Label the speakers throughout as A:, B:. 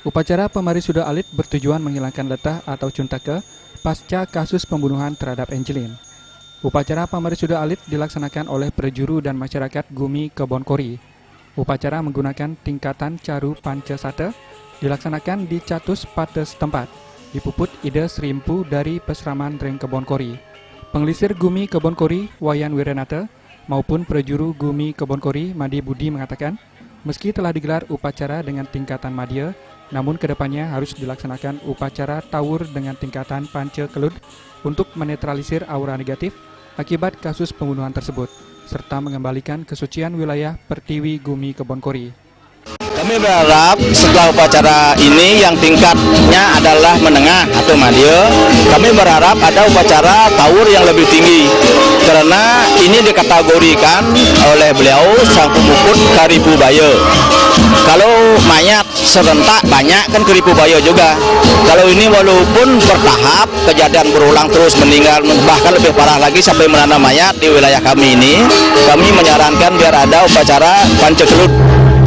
A: Upacara Pamarisuda Alit bertujuan menghilangkan letah atau cuntake pasca kasus pembunuhan terhadap Angelin. Upacara Pamarisuda Alit dilaksanakan oleh prejuru dan masyarakat Gumi Kebonkori. Upacara menggunakan tingkatan Caru Pancasate dilaksanakan di Catus Pate setempat, dipuput ide Serimpu dari Pesraman Reng Kebonkori. Pengelisir Gumi Kebonkori, Wayan Wirenata, maupun prejuru Gumi Kebonkori, Madi Budi mengatakan, meski telah digelar upacara dengan tingkatan madya, namun kedepannya harus dilaksanakan upacara tawur dengan tingkatan Panca Kelut untuk menetralisir aura negatif akibat kasus pembunuhan tersebut, serta mengembalikan kesucian wilayah Pertiwi Gumi Kebonkori.
B: Kami berharap setelah upacara ini yang tingkatnya adalah menengah atau madya, kami berharap ada upacara tawur yang lebih tinggi, karena ini dikategorikan oleh beliau sang pemukut Karipu Baya. Kalau mayat serentak banyak kan Karipu Baya juga. Kalau ini walaupun bertahap, kejadian berulang terus meninggal, bahkan lebih parah lagi sampai melanda mayat di wilayah kami ini, kami menyarankan biar ada upacara Pancakelut,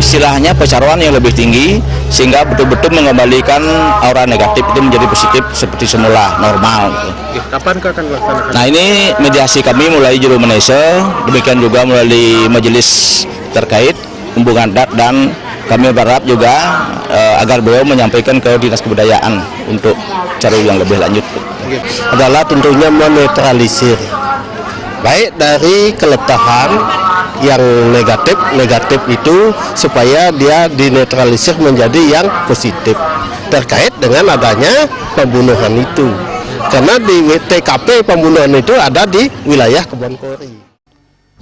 B: istilahnya pecaruan yang lebih tinggi, sehingga betul-betul mengembalikan aura negatif itu menjadi positif seperti semula, normal.
C: Kapan akan dilaksanakan?
B: Nah, ini mediasi kami mulai Juru Malaysia, demikian juga melalui majelis terkait hubungan adat, dan kami berharap juga agar beliau menyampaikan ke Dinas Kebudayaan untuk cari yang lebih lanjut.
C: Adalah tentunya menetralisir, baik dari keletahan yang negatif itu supaya dia dinetralisir menjadi yang positif terkait dengan adanya pembunuhan itu, karena di TKP pembunuhan itu ada di wilayah Kebonkori.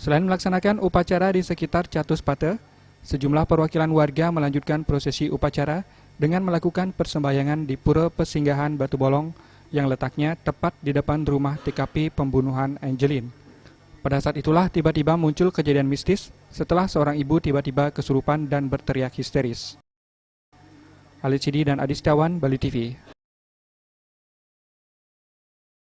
A: Selain melaksanakan upacara di sekitar Catus Pate, sejumlah perwakilan warga melanjutkan prosesi upacara dengan melakukan persembahyangan di Pura Pesinggahan Batu Bolong yang letaknya tepat di depan rumah TKP pembunuhan Angelin. Pada saat itulah tiba-tiba muncul kejadian mistis setelah seorang ibu tiba-tiba kesurupan dan berteriak histeris. Alit Sidi dan Adi Setiawan, Bali TV.